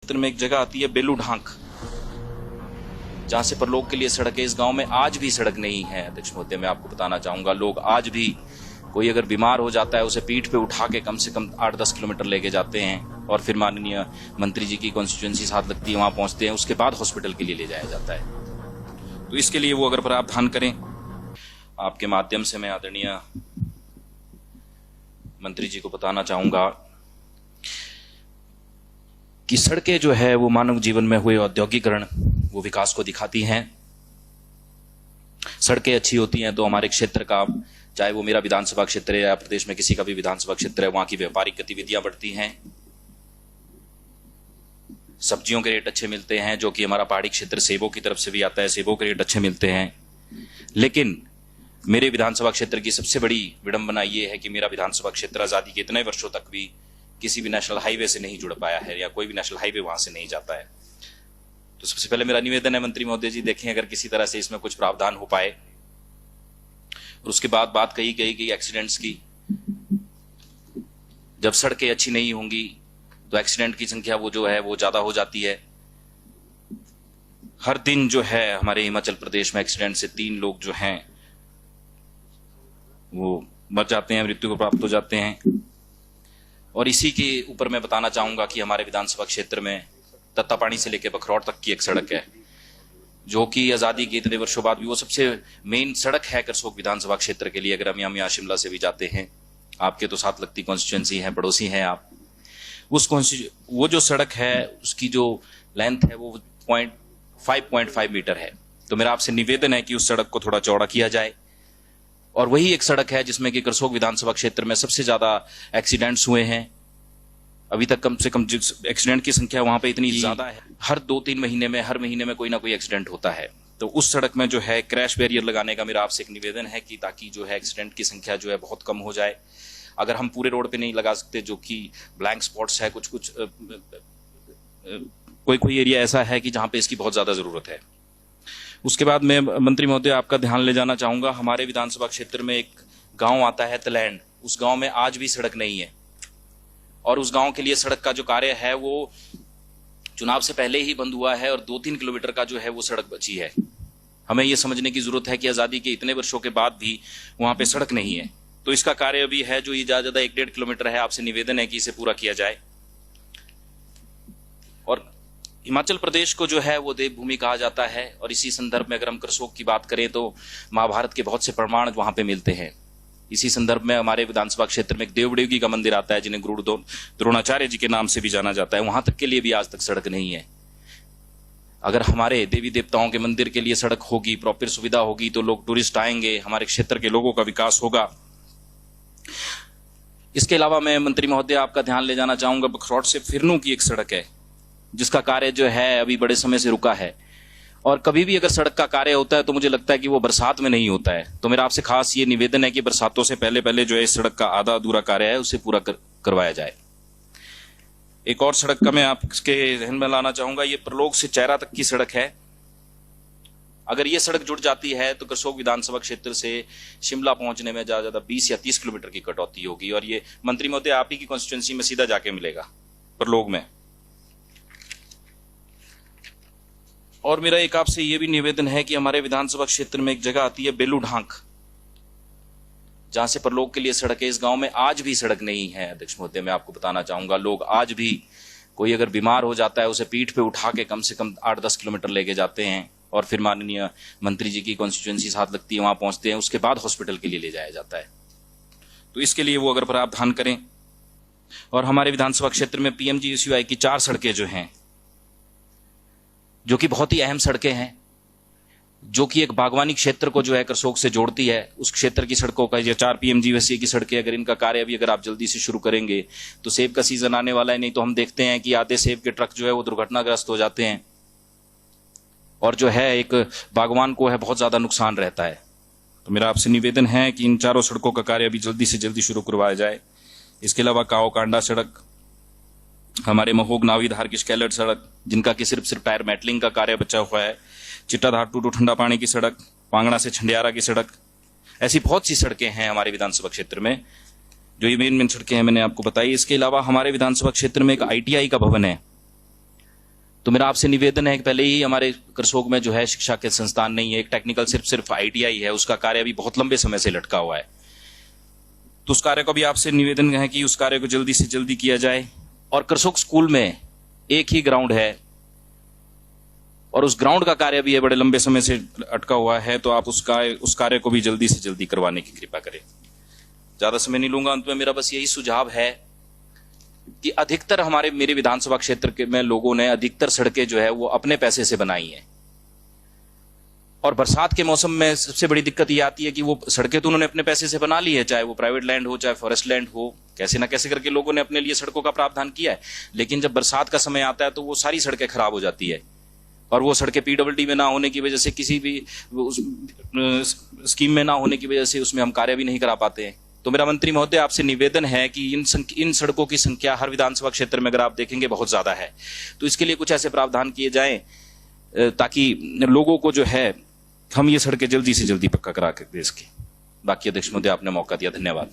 क्षेत्र में एक जगह आती है बेलू ढांक, जहां से परलोक के लिए सड़क है। इस गांव में आज भी सड़क नहीं है। अध्यक्ष महोदय, मैं आपको बताना चाहूंगा, लोग आज भी कोई अगर बीमार हो जाता है उसे पीठ पे उठा के कम से कम 8-10 किलोमीटर लेके जाते हैं और फिर माननीय मंत्री जी की कॉन्स्टिट्यूएंसी साथ लगती है, वहां पहुंचते हैं, उसके बाद हॉस्पिटल के लिए ले जाया जाता है। तो इसके लिए वो अगर प्रावधान करें, आपके माध्यम से मैं आदरणीय मंत्री जी को बताना चाहूंगा कि सड़कें जो है वो मानव जीवन में हुए औद्योगिकरण, वो विकास को दिखाती हैं। सड़कें अच्छी होती हैं तो हमारे क्षेत्र का, चाहे वो मेरा विधानसभा क्षेत्र है या प्रदेश में किसी का भी विधानसभा क्षेत्र है, वहां की व्यापारिक गतिविधियां बढ़ती हैं, सब्जियों के रेट अच्छे मिलते हैं, जो कि हमारा पहाड़ी क्षेत्र सेबों की तरफ से भी आता है, सेबों के रेट अच्छे मिलते हैं। लेकिन मेरे विधानसभा क्षेत्र की सबसे बड़ी विडंबना ये है कि मेरा विधानसभा क्षेत्र आजादी के इतने वर्षों तक भी किसी भी नेशनल हाईवे से नहीं जुड़ पाया है, या कोई भी नेशनल हाईवे वहां से नहीं जाता है। तो सबसे पहले मेरा निवेदन है मंत्री महोदय जी, देखें अगर किसी तरह से इसमें कुछ प्रावधान हो पाए। और उसके बाद बात कही गई कि एक्सीडेंट्स की, जब सड़कें अच्छी नहीं होंगी तो एक्सीडेंट की संख्या वो जो है वो ज्यादा हो जाती है। हर दिन जो है हमारे हिमाचल प्रदेश में एक्सीडेंट से 3 लोग जो हैं वो मर जाते हैं, मृत्यु को प्राप्त हो जाते हैं। और इसी के ऊपर मैं बताना चाहूंगा कि हमारे विधानसभा क्षेत्र में तत्तापानी से लेकर बखरौट तक की एक सड़क है, जो कि आजादी के इतने वर्षों बाद भी वो सबसे मेन सड़क है करसोग विधानसभा क्षेत्र के लिए। अगर हम यहाँ शिमला से भी जाते हैं, आपके तो साथ लगती कॉन्स्टिट्यूएंसी है, पड़ोसी हैं आप, वो जो सड़क है उसकी जो लेंथ है वो 5.5 मीटर है। तो मेरा आपसे निवेदन है कि उस सड़क को थोड़ा चौड़ा किया जाए। और वही एक सड़क है जिसमें कि करसोग विधानसभा क्षेत्र में सबसे ज्यादा एक्सीडेंट्स हुए हैं। अभी तक कम से कम एक्सीडेंट की संख्या वहां पे इतनी ज्यादा है, हर 2-3 महीने में, हर महीने में कोई ना कोई एक्सीडेंट होता है। तो उस सड़क में जो है क्रैश बैरियर लगाने का मेरा आपसे एक निवेदन है कि ताकि जो है एक्सीडेंट की संख्या जो है बहुत कम हो जाए। अगर हम पूरे रोड पे नहीं लगा सकते, जो कि ब्लैंक स्पॉट्स है, कुछ कोई एरिया ऐसा है कि जहां पे इसकी बहुत ज्यादा जरूरत है। उसके बाद मैं मंत्री महोदय आपका ध्यान ले जाना चाहूंगा, हमारे विधानसभा क्षेत्र में एक गांव आता है तलैंड, उस गांव में आज भी सड़क नहीं है। और उस गांव के लिए सड़क का जो कार्य है वो चुनाव से पहले ही बंद हुआ है, और 2-3 किलोमीटर का जो है वो सड़क बची है। हमें ये समझने की जरूरत है कि आजादी के इतने वर्षों के बाद भी वहां पे सड़क नहीं है। तो इसका कार्य अभी है जो ये ज्यादा 1-1.5 किलोमीटर है, आपसे निवेदन है कि इसे पूरा किया जाए। और हिमाचल प्रदेश को जो है वो देवभूमि कहा जाता है, और इसी संदर्भ में अगर हम करसोग की बात करें तो महाभारत के बहुत से प्रमाण वहां पे मिलते हैं। इसी संदर्भ में हमारे विधानसभा क्षेत्र में एक देवदेवगी का मंदिर आता है, जिन्हें गुरु द्रोणाचार्य जी के नाम से भी जाना जाता है। वहां तक के लिए भी आज तक सड़क नहीं है। अगर हमारे देवी देवताओं के मंदिर के लिए सड़क होगी, प्रॉपर सुविधा होगी, तो लोग टूरिस्ट आएंगे, हमारे क्षेत्र के लोगों का विकास होगा। इसके अलावा मैं मंत्री महोदय आपका ध्यान ले जाना चाहूंगा, बखरौट से फिरनू की एक सड़क है जिसका कार्य जो है अभी बड़े समय से रुका है। और कभी भी अगर सड़क का कार्य होता है तो मुझे लगता है कि वो बरसात में नहीं होता है। तो मेरा आपसे खास ये निवेदन है कि बरसातों से पहले जो है इस सड़क का आधा अधूरा कार्य है उसे पूरा करवाया जाए। एक और सड़क का मैं आपके ध्यान में लाना चाहूंगा, ये परलोक से चैरा तक की सड़क है। अगर ये सड़क जुड़ जाती है तो करसोग विधानसभा क्षेत्र से शिमला पहुंचने में ज्यादा 20 या 30 किलोमीटर की कटौती होगी। और ये मंत्री महोदय आप ही की कॉन्स्टिट्यूएंसी में सीधा जाके मिलेगा, परलोक में। और मेरा एक आपसे ये भी निवेदन है कि हमारे विधानसभा क्षेत्र में एक जगह आती है बेलू ढांक, जहां से परलोक के लिए सड़क है। इस गांव में आज भी सड़क नहीं है। अध्यक्ष महोदय, मैं आपको बताना चाहूंगा, लोग आज भी कोई अगर बीमार हो जाता है उसे पीठ पे उठा के कम से कम 8-10 किलोमीटर लेके जाते हैं और फिर माननीय मंत्री जी की कॉन्स्टिट्यूएंसी साथ लगती है, वहां पहुंचते हैं, उसके बाद हॉस्पिटल के लिए ले जाया जाता है। तो इसके लिए वो अगर प्रावधान करें। और हमारे विधानसभा क्षेत्र में PMGSY की 4 सड़कें जो हैं, जो कि बहुत ही अहम सड़कें हैं, जो कि एक बागवानी क्षेत्र को जो है करसोग से जोड़ती है, उस क्षेत्र की सड़कों का, ये 4 PMGSY की सड़कें, अगर इनका कार्य अभी अगर आप जल्दी से शुरू करेंगे तो सेब का सीजन आने वाला है। नहीं तो हम देखते हैं कि आधे सेब के ट्रक जो है वो दुर्घटनाग्रस्त हो जाते हैं, और जो है एक बागवान को है बहुत ज्यादा नुकसान रहता है। तो मेरा आपसे निवेदन है कि इन 4 सड़कों का कार्य अभी जल्दी से जल्दी शुरू करवाया जाए। इसके अलावा काओ कांडा सड़क, हमारे महोग नावी धार की स्केलर सड़क, जिनका कि सिर्फ टायर मेटलिंग का कार्य बचा हुआ है, चिट्टाधार टू ठंडा पानी की सड़क, पांगड़ा से छंडियारा की सड़क, ऐसी बहुत सी सड़कें हैं हमारे विधानसभा क्षेत्र में, जो ये मेन सड़कें हैं मैंने आपको बताई। इसके अलावा हमारे विधानसभा क्षेत्र में एक ITI का भवन है, तो मेरा आपसे निवेदन है कि पहले ही हमारे करसोग में जो है शिक्षा के संस्थान नहीं है, एक टेक्निकल सिर्फ ITI है, उसका कार्य अभी बहुत लंबे समय से लटका हुआ है। तो उस कार्य को भी आपसे निवेदन है कि उस कार्य को जल्दी से जल्दी किया जाए। और करसोग स्कूल में एक ही ग्राउंड है और उस ग्राउंड का कार्य भी है बड़े लंबे समय से अटका हुआ है, तो आप उस कार्य को भी जल्दी से जल्दी करवाने की कृपा करें। ज्यादा समय नहीं लूंगा, अंत में मेरा बस यही सुझाव है कि अधिकतर मेरे विधानसभा क्षेत्र के में लोगों ने अधिकतर सड़कें जो है वो अपने पैसे से बनाई हैं। और बरसात के मौसम में सबसे बड़ी दिक्कत ये आती है कि वो सड़कें तो उन्होंने अपने पैसे से बना ली है, चाहे वो प्राइवेट लैंड हो चाहे फॉरेस्ट लैंड हो, कैसे ना कैसे करके लोगों ने अपने लिए सड़कों का प्रावधान किया है। लेकिन जब बरसात का समय आता है तो वो सारी सड़कें खराब हो जाती है, और वो सड़कें PWD में ना होने की वजह से, किसी भी स्कीम में ना होने की वजह से उसमें हम कार्य भी नहीं करा पाते हैं। तो मेरा मंत्री महोदय आपसे निवेदन है कि इन सड़कों की संख्या हर विधानसभा क्षेत्र में अगर आप देखेंगे बहुत ज्यादा है, तो इसके लिए कुछ ऐसे प्रावधान किए जाएं ताकि लोगों को जो है हम ये सड़कें जल्दी से जल्दी पक्का करा के दे सकें। बाकी अध्यक्ष महोदय आपने मौका दिया, धन्यवाद।